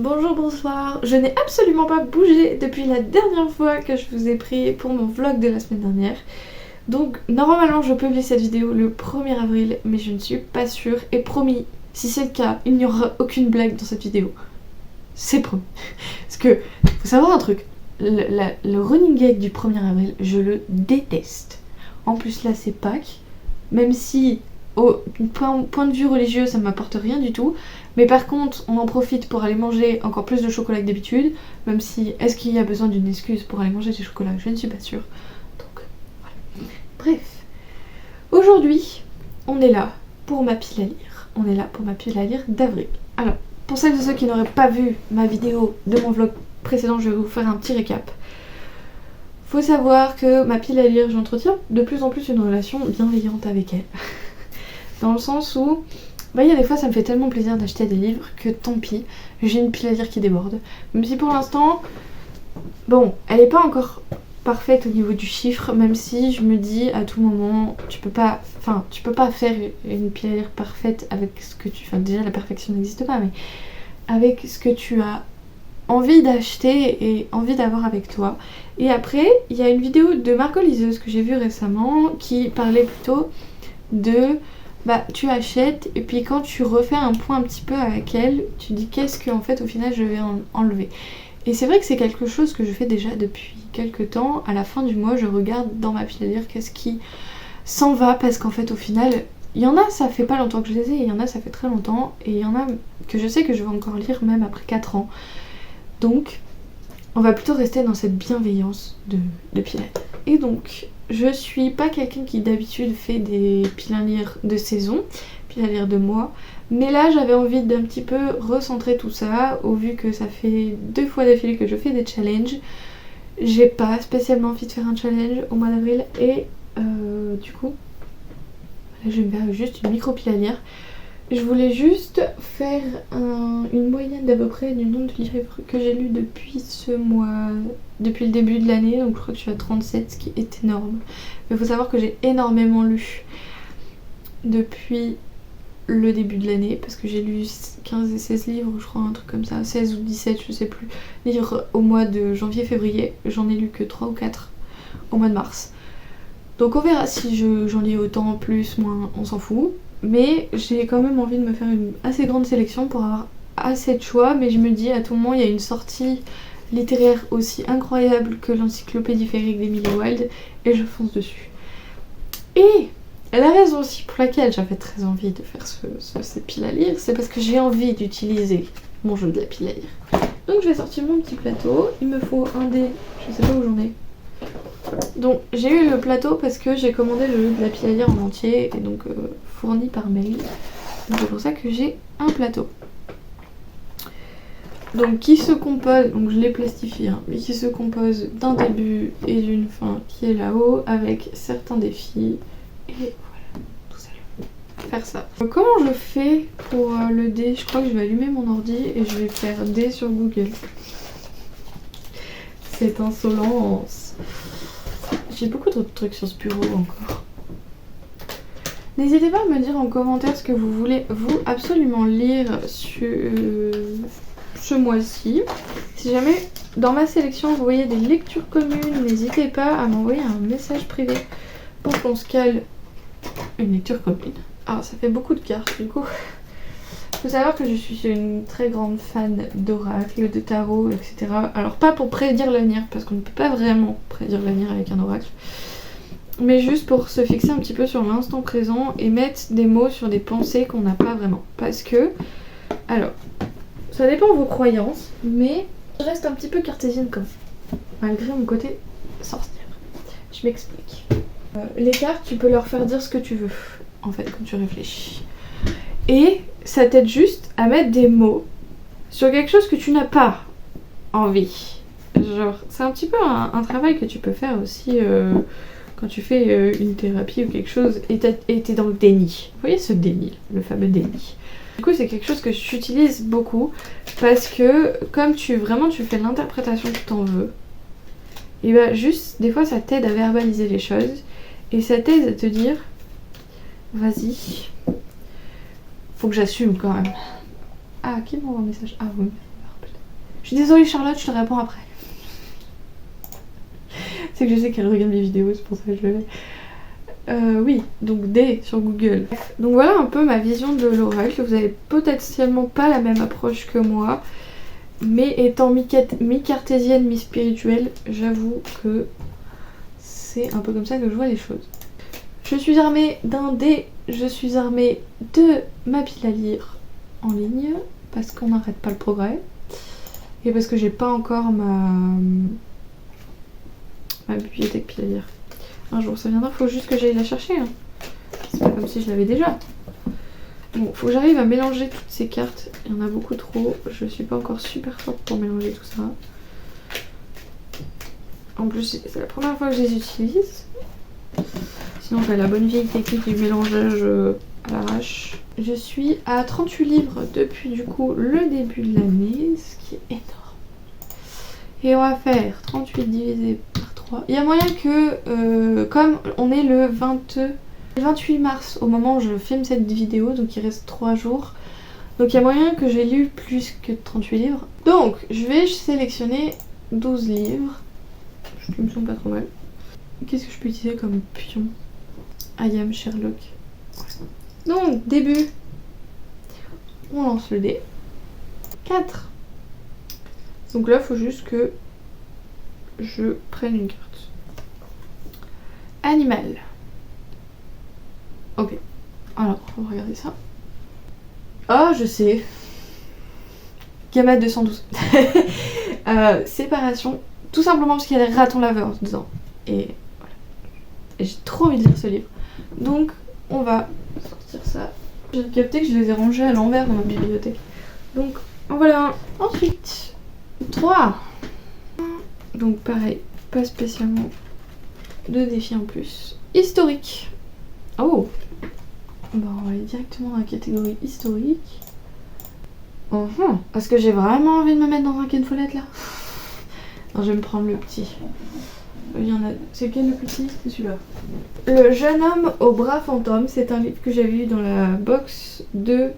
Bonjour, bonsoir. Je n'ai absolument pas bougé depuis la dernière fois que je vous ai pris pour mon vlog de la semaine dernière. Donc normalement je publie cette vidéo le 1er avril, mais je ne suis pas sûre. Et promis, si c'est le cas, il n'y aura aucune blague dans cette vidéo. C'est promis. Parce que, faut savoir un truc, le running gag du 1er avril, je le déteste. En plus là c'est Pâques, même si au point de vue religieux ça m'apporte rien du tout. Mais par contre on en profite pour aller manger encore plus de chocolat que d'habitude. Même si, est-ce qu'il y a besoin d'une excuse pour aller manger du chocolat? Je ne suis pas sûre. Donc voilà. Bref, aujourd'hui on est là pour ma pile à lire. On est là pour ma pile à lire d'avril. Alors, pour celles et ceux qui n'auraient pas vu ma vidéo de mon vlog précédent, je vais vous faire un petit récap. Faut savoir que ma pile à lire, j'entretiens de plus en plus une relation bienveillante avec elle. Dans le sens où, il y a des fois ça me fait tellement plaisir d'acheter des livres que tant pis, j'ai une pile à lire qui déborde. Même si pour l'instant, bon, elle n'est pas encore parfaite au niveau du chiffre, même si je me dis à tout moment, tu peux pas faire une pile à lire parfaite avec ce que tu... Enfin déjà la perfection n'existe pas, mais avec ce que tu as envie d'acheter et envie d'avoir avec toi. Et après, il y a une vidéo de Margot Liseuse que j'ai vue récemment qui parlait plutôt de... tu achètes et puis quand tu refais un point un petit peu avec elle, tu dis qu'est-ce que en fait au final je vais enlever. Et c'est vrai que c'est quelque chose que je fais déjà depuis quelques temps. À la fin du mois je regarde dans ma pile à lire qu'est-ce qui s'en va, parce qu'en fait au final il y en a ça fait pas longtemps que je les ai, il y en a ça fait très longtemps, et il y en a que je sais que je vais encore lire même après 4 ans. Donc on va plutôt rester dans cette bienveillance de pile à lire. Et donc je suis pas quelqu'un qui d'habitude fait des piles à lire de saison, piles à lire de mois, mais là j'avais envie d'un petit peu recentrer tout ça, au vu que ça fait 2 fois d'affilée que je fais des challenges. J'ai pas spécialement envie de faire un challenge au mois d'avril, et du coup là je vais me faire juste une micro pile à lire. Je voulais juste faire une moyenne d'à peu près du nombre de livres que j'ai lus depuis ce mois, depuis le début de l'année, donc je crois que je suis à 37, ce qui est énorme. Mais il faut savoir que j'ai énormément lu depuis le début de l'année, parce que j'ai lu 15 et 16 livres, je crois, un truc comme ça, 16 ou 17, je sais plus, livres au mois de janvier-février. J'en ai lu que 3 ou 4 au mois de mars. Donc on verra si j'en lis autant, plus, moins, on s'en fout. Mais j'ai quand même envie de me faire une assez grande sélection pour avoir assez de choix. Mais je me dis à tout moment il y a une sortie littéraire aussi incroyable que l'encyclopédie féerique d'Emily Wilde, et je fonce dessus. Et la raison aussi pour laquelle j'avais très envie de faire cette pile à lire, c'est parce que j'ai envie d'utiliser mon jeu de la pile à lire. Donc je vais sortir mon petit plateau, il me faut un dé, je sais pas où j'en ai. Donc j'ai eu le plateau parce que j'ai commandé le jeu de la pile à lire en entier, et donc fourni par mail. Donc c'est pour ça que j'ai un plateau. Donc qui se compose, donc je l'ai plastifié, hein, mais qui se compose d'un début et d'une fin qui est là-haut, avec certains défis. Et voilà, tout ça. Faire ça. Donc, comment je fais pour le dé? Je crois que je vais allumer mon ordi et je vais faire dé sur Google. Cette insolence. J'ai beaucoup de trucs sur ce bureau encore. N'hésitez pas à me dire en commentaire ce que vous voulez vous absolument lire sur ce mois-ci. Si jamais dans ma sélection vous voyez des lectures communes, n'hésitez pas à m'envoyer un message privé pour qu'on se cale une lecture commune. Alors ça fait beaucoup de cartes du coup. Faut savoir que je suis une très grande fan d'oracles, de tarot, etc. Alors pas pour prédire l'avenir, parce qu'on ne peut pas vraiment prédire l'avenir avec un oracle, mais juste pour se fixer un petit peu sur l'instant présent et mettre des mots sur des pensées qu'on n'a pas vraiment. Parce que, alors, ça dépend de vos croyances, mais je reste un petit peu cartésienne quand même, malgré mon côté sorcière. Je m'explique. Les cartes, tu peux leur faire dire ce que tu veux, en fait, quand tu réfléchis. Et ça t'aide juste à mettre des mots sur quelque chose que tu n'as pas envie. Genre, c'est un petit peu un travail que tu peux faire aussi quand tu fais une thérapie ou quelque chose et t'es dans le déni. Vous voyez ce déni, le fameux déni. Du coup, c'est quelque chose que j'utilise beaucoup parce que comme tu fais l'interprétation que t'en veux, et bah juste, des fois ça t'aide à verbaliser les choses et ça t'aide à te dire vas-y, faut que j'assume quand même. Ah, qui m'envoie un message? Ah oui, Je suis désolée Charlotte, je te réponds après. C'est que je sais qu'elle regarde mes vidéos, c'est pour ça que je le mets. Oui, donc D sur Google. Donc voilà un peu ma vision de l'oracle. Vous avez potentiellement pas la même approche que moi. Mais étant mi-cartésienne, mi-spirituelle, j'avoue que c'est un peu comme ça que je vois les choses. Je suis armée d'un dé, je suis armée de ma pile à lire en ligne, parce qu'on n'arrête pas le progrès. Et parce que j'ai pas encore ma bibliothèque pile à lire. Un jour ça viendra, faut juste que j'aille la chercher. Hein. C'est pas comme si je l'avais déjà. Bon, faut que j'arrive à mélanger toutes ces cartes. Il y en a beaucoup trop. Je suis pas encore super forte pour mélanger tout ça. En plus, c'est la première fois que je les utilise. Sinon, j'ai la bonne vieille technique du mélangeage à l'arrache. Je suis à 38 livres depuis du coup le début de l'année, ce qui est énorme. Et on va faire 38 divisé par 3. Il y a moyen que, comme on est le 28 mars au moment où je filme cette vidéo, donc il reste 3 jours. Donc il y a moyen que j'ai lu plus que 38 livres. Donc je vais sélectionner 12 livres. Ce qui me semble pas trop mal. Qu'est-ce que je peux utiliser comme pion? I am Sherlock. Donc début. On lance le dé. 4. Donc là il faut juste que je prenne une carte. Animal. Ok, alors on va regarder ça. Ah, je sais. Gamma 212. Séparation, tout simplement parce qu'il y a les ratons laveurs dedans. Et voilà. Et j'ai trop envie de lire ce livre. Donc, on va sortir ça. J'ai capté que je les ai rangés à l'envers dans ma bibliothèque. Donc, en voilà un. Ensuite, 3. Donc, pareil, pas spécialement de défis en plus. Historique. Oh! Bon, on va aller directement dans la catégorie historique. Est-ce que j'ai vraiment envie de me mettre dans un Ken Follett là? Non, je vais me prendre le petit. Il y en a. C'est lequel le petit? C'est celui-là. Le jeune homme au bras fantôme, c'est un livre que j'avais eu dans la box de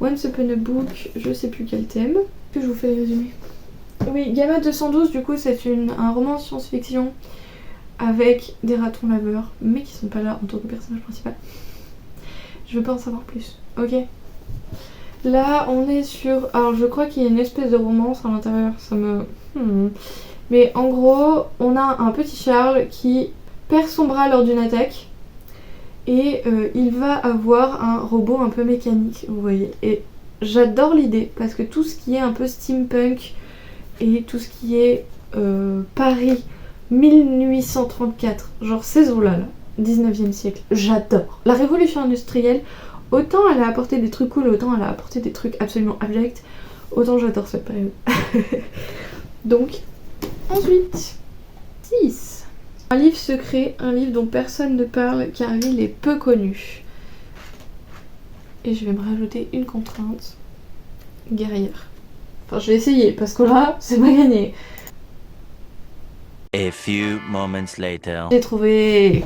Once Upon a Book, je sais plus quel thème. Que je vous fais le résumé. Oui, Gamma 212, du coup, c'est un roman science-fiction avec des ratons laveurs, mais qui sont pas là en tant que personnage principal. Je veux pas en savoir plus, ok? Là, on est sur... Alors, je crois qu'il y a une espèce de romance à l'intérieur, ça me... Mais en gros, on a un petit Charles qui perd son bras lors d'une attaque. Et il va avoir un robot un peu mécanique, vous voyez. Et j'adore l'idée, parce que tout ce qui est un peu steampunk et tout ce qui est Paris 1834, genre ces eaux-là, 19e siècle, j'adore. La révolution industrielle, autant elle a apporté des trucs cool, autant elle a apporté des trucs absolument abjects, autant j'adore cette période. Donc, ensuite, 6. Un livre secret, un livre dont personne ne parle car il est peu connu. Et je vais me rajouter une contrainte, guerrière. Enfin, je vais essayer, parce que là, c'est pas gagné. A few moments later. J'ai trouvé... Je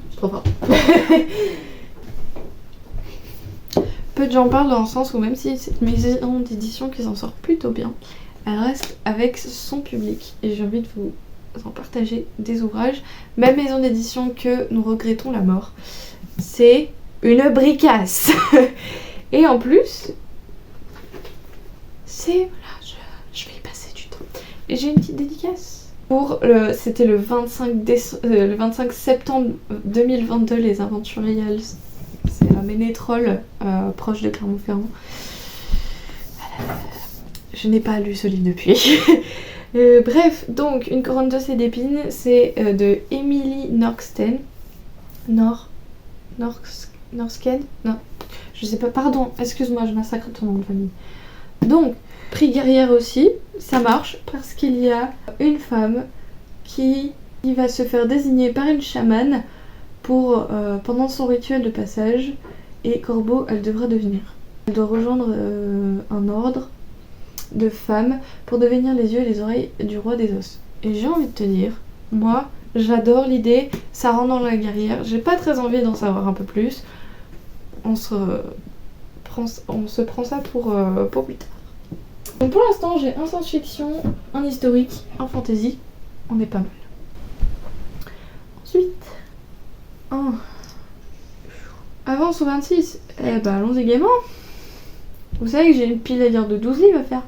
suis trop fort. Peu de gens parlent dans le sens où même si c'est une maison d'édition qui s'en sort plutôt bien, elle reste avec son public. Et j'ai envie de vous en partager des ouvrages. Même maison d'édition que nous regrettons la mort. C'est une bricasse. Et en plus, c'est... Voilà, je vais y passer du temps. Et j'ai une petite dédicace. C'était le 25 septembre 2022, Les Aventurials. C'est à Ménétrol, proche de Clermont-Ferrand. Je n'ai pas lu ce livre depuis. Bref, donc une couronne d'os et d'épines, c'est de Emily Norsken. Norsken? Non, je sais pas, pardon, excuse-moi, je massacre ton nom de famille. Donc, prix guerrière aussi, ça marche parce qu'il y a une femme qui va se faire désigner par une chamane pour pendant son rituel de passage, et corbeau elle devra devenir. Elle doit rejoindre un ordre de femmes pour devenir les yeux et les oreilles du roi des os. Et j'ai envie de te dire, moi j'adore l'idée, ça rentre dans la guerrière, j'ai pas très envie d'en savoir un peu plus. On se prend ça pour plus tard. Donc pour l'instant j'ai un science-fiction, un historique, un fantasy. On est pas mal. Ensuite, avance au 26. Eh bah allons-y gaiement. Vous savez que j'ai une pile à lire de 12 livres à faire.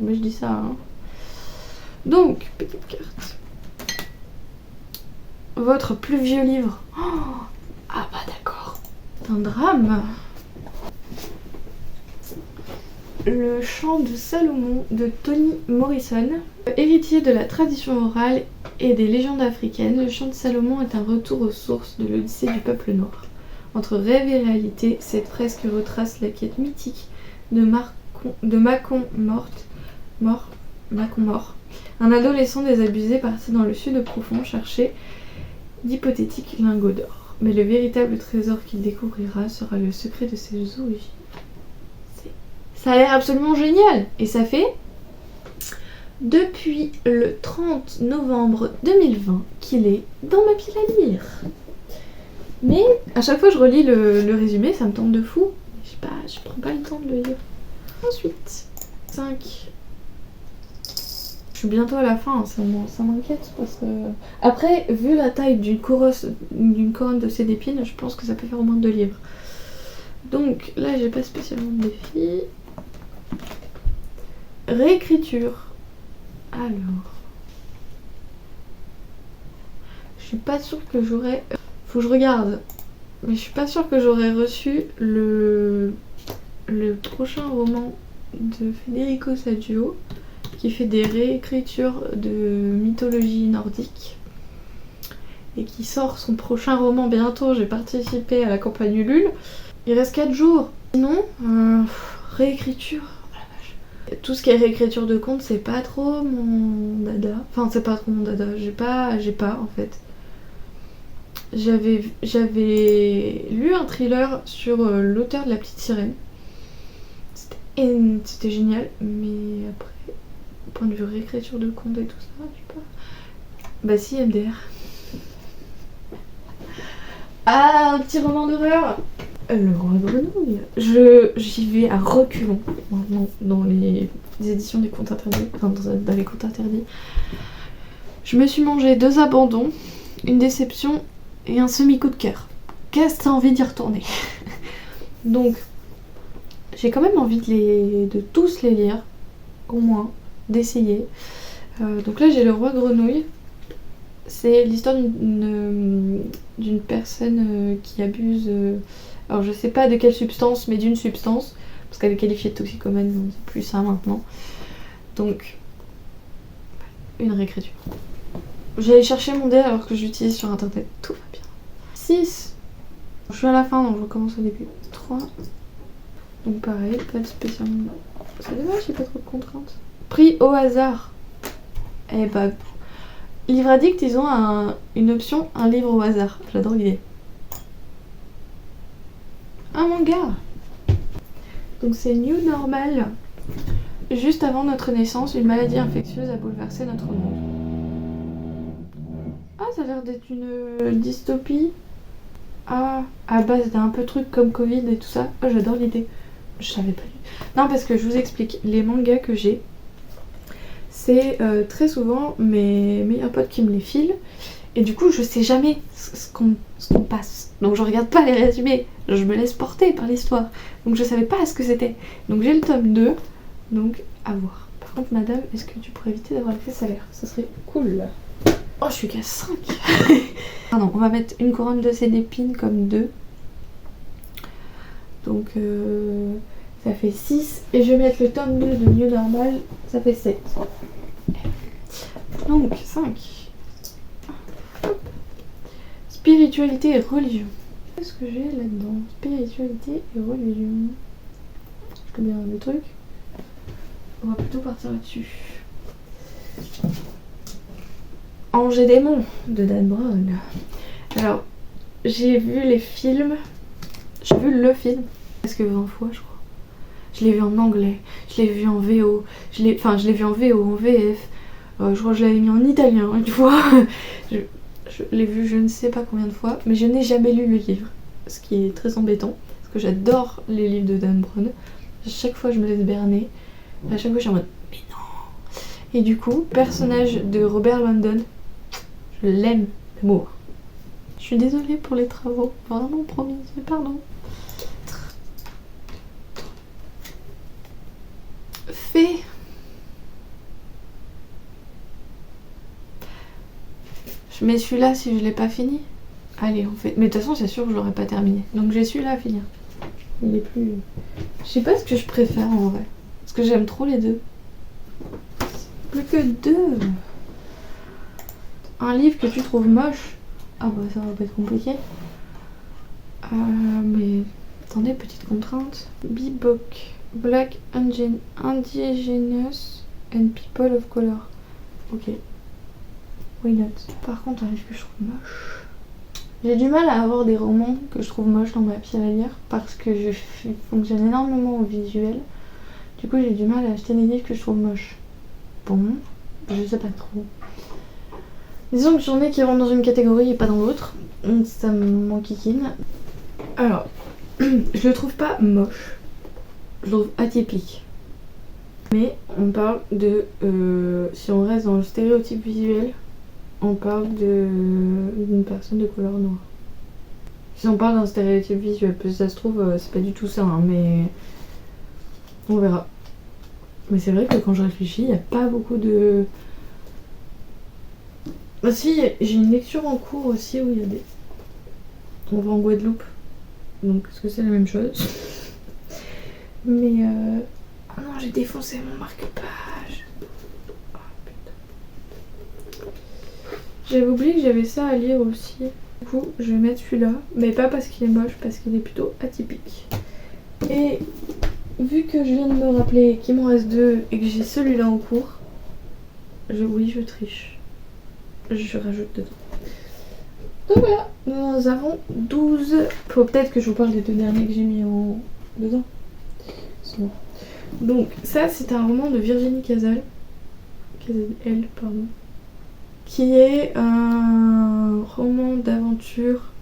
Mais je dis ça, hein. Donc, petite carte. Votre plus vieux livre. Oh, ah bah d'accord. Un drame. Le chant de Salomon de Toni Morrison. Héritier de la tradition orale et des légendes africaines, le chant de Salomon est un retour aux sources de l'Odyssée du peuple noir. Entre rêve et réalité, cette fresque retrace la quête mythique de Macon mort, un adolescent désabusé parti dans le sud profond chercher d'hypothétiques lingots d'or. Mais le véritable trésor qu'il découvrira sera le secret de ses origines. Ça a l'air absolument génial. Et ça fait depuis le 30 novembre 2020 qu'il est dans ma pile à lire. Mais à chaque fois que je relis le résumé, ça me tente de fou. Je prends pas le temps de le lire. Ensuite, 5. Je suis bientôt à la fin, ça m'inquiète parce que... Après, vu la taille d'une couronne de ces épines, je pense que ça peut faire au moins 2 livres. Donc là, j'ai pas spécialement de défi. Réécriture. Alors... Je suis pas sûre que j'aurais... Faut que je regarde. Mais je suis pas sûre que j'aurais reçu le prochain roman de Federico Saggio qui fait des réécritures de mythologie nordique et qui sort son prochain roman bientôt. J'ai participé à la campagne Ulule. Il reste 4 jours. Sinon, réécriture. Oh la vache. Tout ce qui est réécriture de contes, c'est pas trop mon dada. Enfin, c'est pas trop mon dada. J'ai pas en fait. J'avais lu un thriller sur l'auteur de La Petite Sirène. C'était génial, mais après, au point de vue réécriture de contes et tout ça, je sais pas. Bah si, MDR. Ah, un petit roman d'horreur. Le Roi Grenouille. J'y vais à reculons maintenant dans les éditions des contes interdits, enfin dans les contes interdits. Je me suis mangé 2 abandons, une déception et un semi-coup de cœur. Qu'est-ce que t'as envie d'y retourner? Donc, j'ai quand même envie de tous les lire, au moins, d'essayer. Donc là, j'ai Le Roi Grenouille. C'est l'histoire d'une personne qui abuse... alors, je sais pas de quelle substance, mais d'une substance, parce qu'elle est qualifiée de toxicomane, donc c'est plus ça maintenant. Donc, une réécriture. J'allais chercher mon dé alors que j'utilise sur internet. Tout va bien. 6. Je suis à la fin donc je recommence au début. 3. Donc pareil, pas de spécialement. C'est dommage, j'ai pas trop de contraintes. Pris au hasard. Eh bah. Livre Addict, ils ont une option, un livre au hasard. J'adore l'idée. Un manga. Donc c'est New Normal. Juste avant notre naissance, une maladie infectieuse a bouleversé notre monde. Ah, ça a l'air d'être une dystopie. Ah, à base d'un peu truc comme Covid et tout ça. Oh, j'adore l'idée. Je savais pas. Non, parce que je vous explique, les mangas que j'ai, c'est très souvent mes meilleurs potes qui me les filent. Et du coup, je sais jamais ce qu'on passe. Donc je regarde pas les résumés. Je me laisse porter par l'histoire. Donc je savais pas ce que c'était. Donc j'ai le tome 2. Donc à voir. Par contre, madame, est-ce que tu pourrais éviter d'avoir l'effet salaire? Ça serait cool. Oh, je suis qu'à 5. Pardon, on va mettre une couronne de ces d'épines comme 2. Donc ça fait 6. Et je vais mettre le tome 2 de New Normal. Ça fait 7. Donc 5. Spiritualité et religion. Qu'est-ce que j'ai là-dedans? Spiritualité et religion. Je connais bien le truc. On va plutôt partir là-dessus. Ange et démon de Dan Brown. Alors, j'ai vu les films. J'ai vu le film presque 20 fois, je crois. Je l'ai vu en anglais, je l'ai vu en VO, je l'ai vu en VO, en VF. Je crois que je l'avais mis en italien une fois. Je l'ai vu je ne sais pas combien de fois, mais je n'ai jamais lu le livre. Ce qui est très embêtant, parce que j'adore les livres de Dan Brown. Chaque fois, je me laisse berner. À chaque fois je suis en mode mais non. Et du coup, personnage de Robert Landon, je l'aime d'amour. Je suis désolée pour les travaux, vraiment promis, pardon. Fait. Mais celui-là, si je l'ai pas fini. Allez, on fait. Mais de toute façon, c'est sûr que je l'aurais pas terminé. Donc j'ai celui-là à finir. Il est plus. Je sais pas ce que je préfère en vrai. Parce que j'aime trop les deux. Plus que deux. Un livre que tu trouves moche. Ah bah ça va pas être compliqué. Mais attendez, petite contrainte. B-Book. Black Indigenous and People of Color. Ok. Why not? Par contre, un livre que je trouve moche. J'ai du mal à avoir des romans que je trouve moches dans ma pile à lire parce que je fonctionne énormément au visuel. Du coup, j'ai du mal à acheter des livres que je trouve moches. Bon, je sais pas trop. Disons que j'en ai qui rentrent dans une catégorie et pas dans l'autre. Ça m'enquiquine. Alors, je le trouve pas moche. Je le trouve atypique. Mais on parle de... si on reste dans le stéréotype visuel, on parle d'une personne de couleur noire. Si on parle d'un stéréotype visuel, parce que ça se trouve, c'est pas du tout ça, hein, mais on verra. Mais c'est vrai que quand je réfléchis, il n'y a pas beaucoup de... Bah si, j'ai une lecture en cours aussi où il y a des... On va en Guadeloupe, donc est-ce que c'est la même chose? Mais oh non, j'ai défoncé mon marque-page. Oh, putain. J'avais oublié que j'avais ça à lire aussi. Du coup, je vais mettre celui-là, mais pas parce qu'il est moche, parce qu'il est plutôt atypique. Et vu que je viens de me rappeler qu'il m'en reste deux et que j'ai celui-là en cours, oui, je triche. Je rajoute dedans. Donc voilà, nous avons 12. Faut peut-être que je vous parle des deux derniers que j'ai mis dedans. Sinon. Donc ça, c'est un roman de Virginie Casal, pardon, qui est un roman d'aventure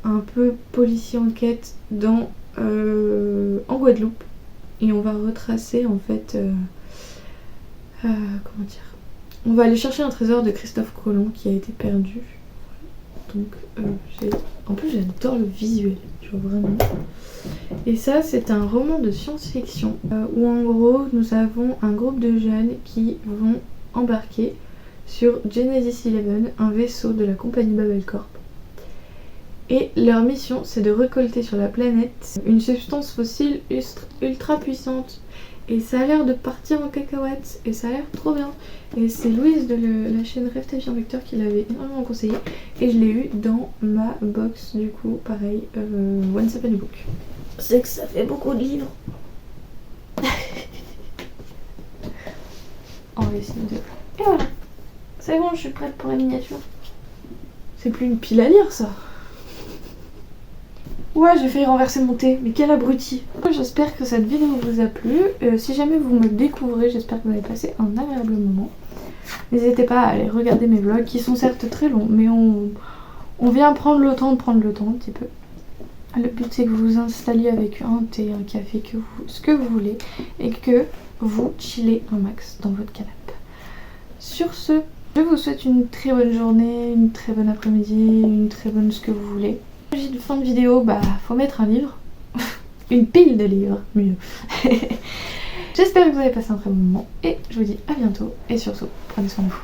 un peu policier enquête en Guadeloupe. Et on va retracer en fait comment dire, on va aller chercher un trésor de Christophe Colomb qui a été perdu. Donc en plus j'adore le visuel, tu vois, vraiment. Et ça, c'est un roman de science-fiction où en gros nous avons un groupe de jeunes qui vont embarquer sur Genesis 11, un vaisseau de la compagnie Babel Corp. Et leur mission, c'est de récolter sur la planète une substance fossile ultra puissante. Et ça a l'air de partir en cacahuète et ça a l'air trop bien. Et c'est Louise de la chaîne Rêve ta vie en vecteur qui l'avait énormément conseillé. Et je l'ai eu dans ma box, du coup, pareil, Once Upon a Book. C'est que ça fait beaucoup de livres. On va essayer de... Et voilà. C'est bon, je suis prête pour la miniature. C'est plus une pile à lire, ça. Ouais, j'ai failli renverser mon thé, mais quel abruti. J'espère que cette vidéo vous a plu. Si jamais vous me découvrez, j'espère que vous avez passé un agréable moment. N'hésitez pas à aller regarder mes vlogs, qui sont certes très longs, mais on vient prendre le temps de prendre le temps un petit peu. Le but c'est que vous vous installiez avec un thé, un café, ce que vous voulez, et que vous chillez un max dans votre canapé. Sur ce, je vous souhaite une très bonne journée, une très bonne après-midi, une très bonne ce que vous voulez. Fin de vidéo, bah faut mettre un livre. Une pile de livres, mieux. J'espère que vous avez passé un très bon moment et je vous dis à bientôt et surtout, prenez soin de vous.